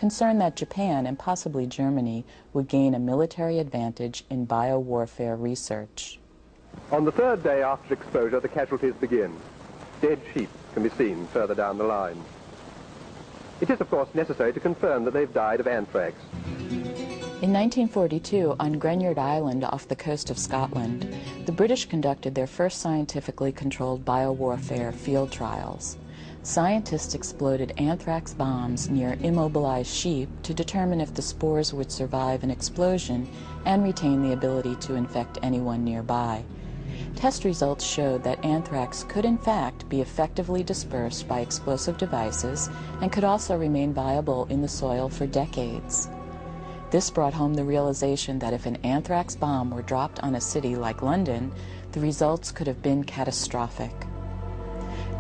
concerned that Japan and possibly Germany would gain a military advantage in biowarfare research. On the third day after exposure, the casualties begin. Dead sheep can be seen further down the line. It is, of course, necessary to confirm that they've died of anthrax. In 1942, on Greenyard Island off the coast of Scotland, the British conducted their first scientifically controlled biowarfare field trials. Scientists exploded anthrax bombs near immobilized sheep to determine if the spores would survive an explosion and retain the ability to infect anyone nearby. Test results showed that anthrax could in fact be effectively dispersed by explosive devices and could also remain viable in the soil for decades. This brought home the realization that if an anthrax bomb were dropped on a city like London, the results could have been catastrophic.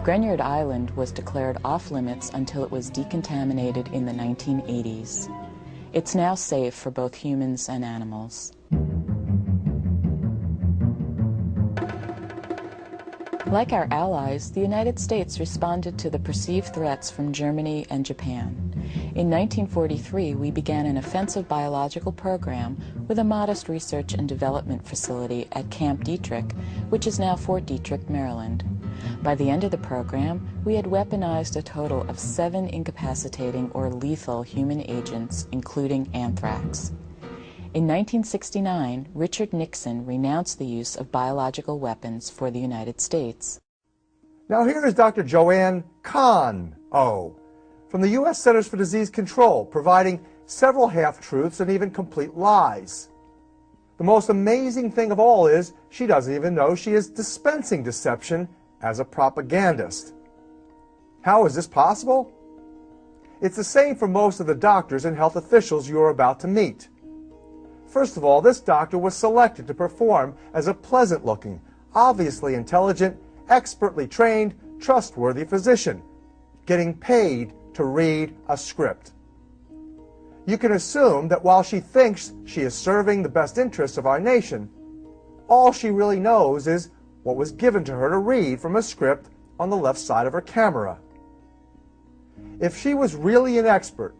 Greenyard Island was declared off-limits until it was decontaminated in the 1980s. It's now safe for both humans and animals. Like our allies, the United States responded to the perceived threats from Germany and Japan. In 1943, we began an offensive biological program with a modest research and development facility at Camp Detrick, which is now Fort Detrick, Maryland. By the end of the program, we had weaponized a total of 7 incapacitating or lethal human agents, including anthrax. In 1969, Richard Nixon renounced the use of biological weapons for the United States. Now here is Dr. Joanne Kahn-O from the U.S. Centers for Disease Control, providing several half-truths and even complete lies. The most amazing thing of all is she doesn't even know she is dispensing deception as a propagandist. How is this possible? It's the same for most of the doctors and health officials you are about to meet. First of all, this doctor was selected to perform as a pleasant-looking, obviously intelligent, expertly trained, trustworthy physician, getting paid to read a script. You can assume that while she thinks she is serving the best interests of our nation, all she really knows is what was given to her to read from a script on the left side of her camera. If she was really an expert,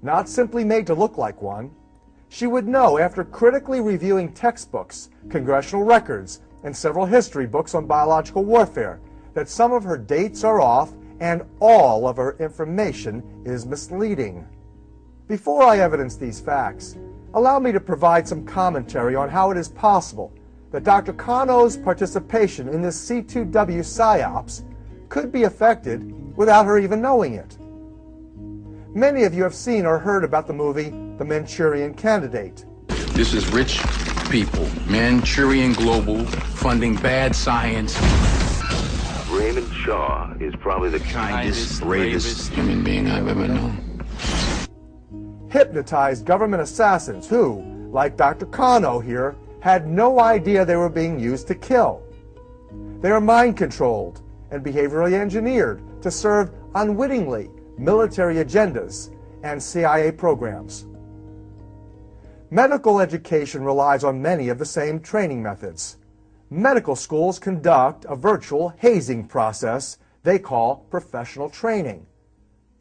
not simply made to look like one, she would know after critically reviewing textbooks, congressional records, and several history books on biological warfare that some of her dates are off and all of her information is misleading. Before I evidence these facts, allow me to provide some commentary on how it is possible that Dr. Kahn-O's participation in this C2W PSYOPs could be affected without her even knowing it. Many of you have seen or heard about the movie The Manchurian Candidate. This is rich people, Manchurian Global, funding bad science. Raymond Shaw is probably the kindest, bravest human being I've ever known. Hypnotized government assassins who, like Dr. Kahn-O here, had no idea they were being used to kill. They are mind-controlled and behaviorally engineered to serve unwittingly military agendas and CIA programs. Medical education relies on many of the same training methods. Medical schools conduct a virtual hazing process they call professional training.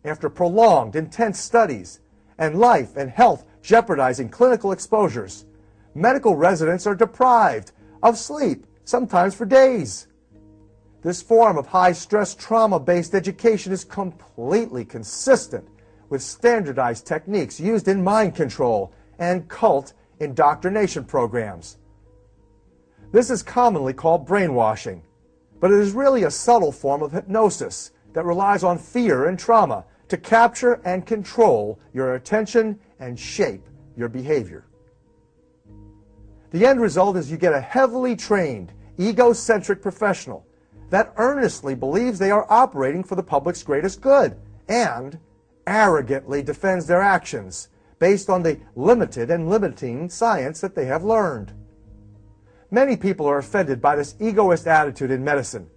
After prolonged, intense studies and life and health jeopardizing clinical exposures, medical residents are deprived of sleep, sometimes for days. This form of high-stress, trauma-based education is completely consistent with standardized techniques used in mind control and cult indoctrination programs. This is commonly called brainwashing, but it is really a subtle form of hypnosis that relies on fear and trauma to capture and control your attention and shape your behavior. The end result is you get a heavily trained, egocentric professional that earnestly believes they are operating for the public's greatest good and arrogantly defends their actions based on the limited and limiting science that they have learned. Many people are offended by this egoist attitude in medicine,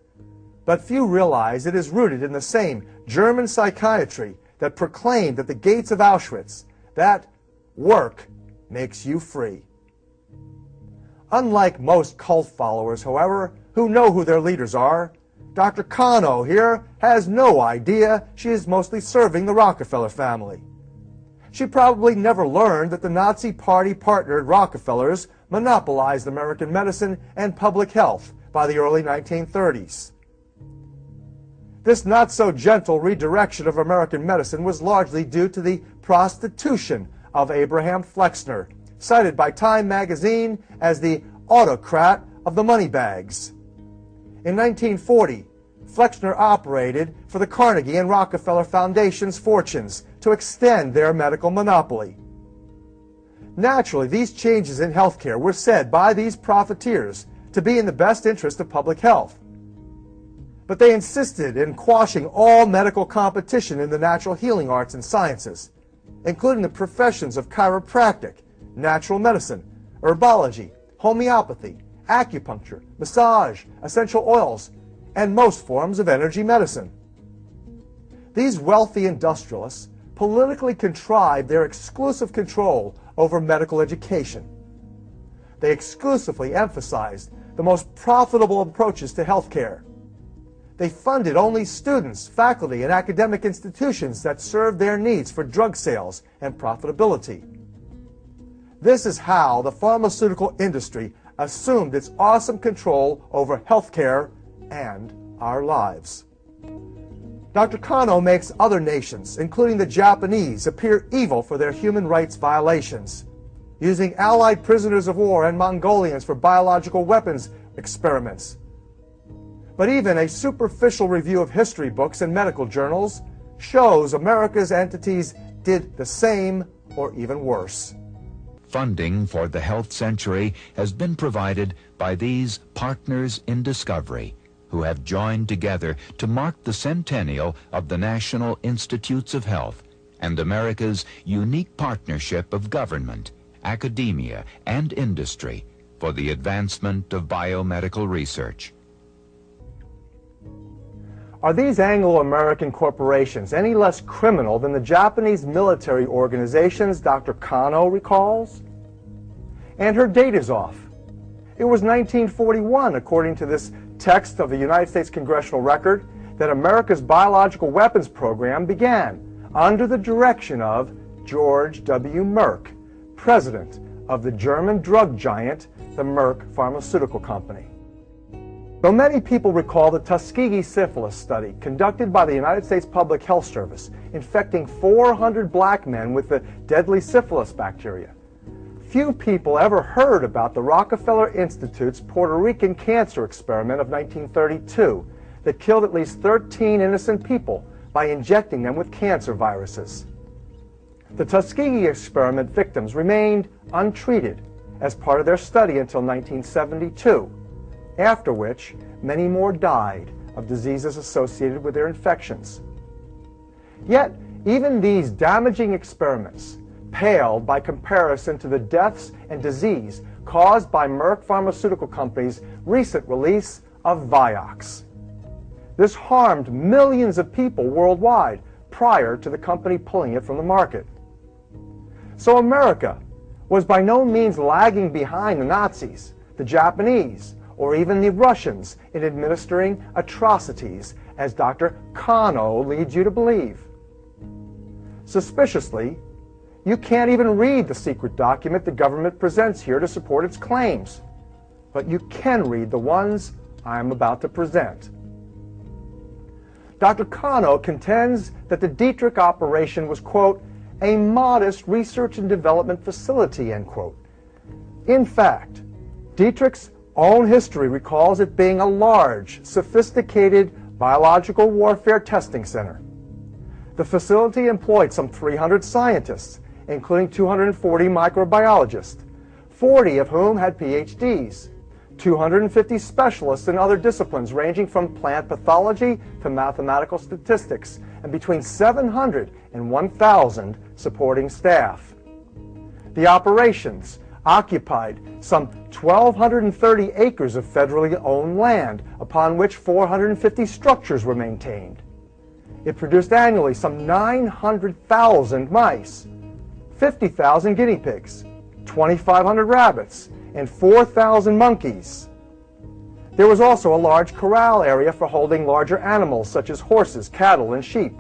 but few realize it is rooted in the same German psychiatry that proclaimed at the gates of Auschwitz that work makes you free. Unlike most cult followers, however, who know who their leaders are, Dr. Kahn-O here has no idea she is mostly serving the Rockefeller family. She probably never learned that the Nazi Party-partnered Rockefellers monopolized American medicine and public health by the early 1930s. This not-so-gentle redirection of American medicine was largely due to the prostitution of Abraham Flexner, cited by Time magazine as the autocrat of the moneybags. In 1940, Flexner operated for the Carnegie and Rockefeller Foundation's fortunes to extend their medical monopoly. Naturally, these changes in healthcare were said by these profiteers to be in the best interest of public health. But they insisted in quashing all medical competition in the natural healing arts and sciences, including the professions of chiropractic, natural medicine, herbology, homeopathy, acupuncture, massage, essential oils, and most forms of energy medicine. These wealthy industrialists politically contrived their exclusive control over medical education. They exclusively emphasized the most profitable approaches to healthcare. They funded only students, faculty, and academic institutions that served their needs for drug sales and profitability. This is how the pharmaceutical industry assumed its awesome control over healthcare and our lives. Dr. Kano makes other nations, including the Japanese, appear evil for their human rights violations, using Allied prisoners of war and Mongolians for biological weapons experiments. But even a superficial review of history books and medical journals shows America's entities did the same or even worse. Funding for the health century has been provided by these partners in discovery, who have joined together to mark the centennial of the National Institutes of Health and America's unique partnership of government, academia, and industry for the advancement of biomedical research. Are these Anglo-American corporations any less criminal than the Japanese military organizations Dr. Kano recalls? And her date is off. It was 1941, according to this text of the United States Congressional Record, that America's biological weapons program began under the direction of George W. Merck, president of the German drug giant, the Merck Pharmaceutical Company. Though many people recall the Tuskegee syphilis study conducted by the United States Public Health Service, infecting 400 black men with the deadly syphilis bacteria, few people ever heard about the Rockefeller Institute's Puerto Rican cancer experiment of 1932 that killed at least 13 innocent people by injecting them with cancer viruses. The Tuskegee experiment victims remained untreated as part of their study until 1972, after which many more died of diseases associated with their infections. Yet, even these damaging experiments paled by comparison to the deaths and disease caused by Merck Pharmaceutical Company's recent release of Vioxx. This harmed millions of people worldwide prior to the company pulling it from the market. So America was by no means lagging behind the Nazis, the Japanese, or even the Russians in administering atrocities, as Dr. Kano leads you to believe. Suspiciously, you can't even read the secret document the government presents here to support its claims, but you can read the ones I'm about to present. Dr. Kano contends that the Dietrich operation was, quote, a modest research and development facility, end quote. In fact, Dietrich's own history recalls it being a large, sophisticated biological warfare testing center. The facility employed some 300 scientists, including 240 microbiologists, 40 of whom had PhDs, 250 specialists in other disciplines ranging from plant pathology to mathematical statistics, and between 700 and 1,000 supporting staff. The operations occupied some 1,230 acres of federally owned land, upon which 450 structures were maintained. It produced annually some 900,000 mice, 50,000 guinea pigs, 2,500 rabbits, and 4,000 monkeys. There was also a large corral area for holding larger animals such as horses, cattle, and sheep.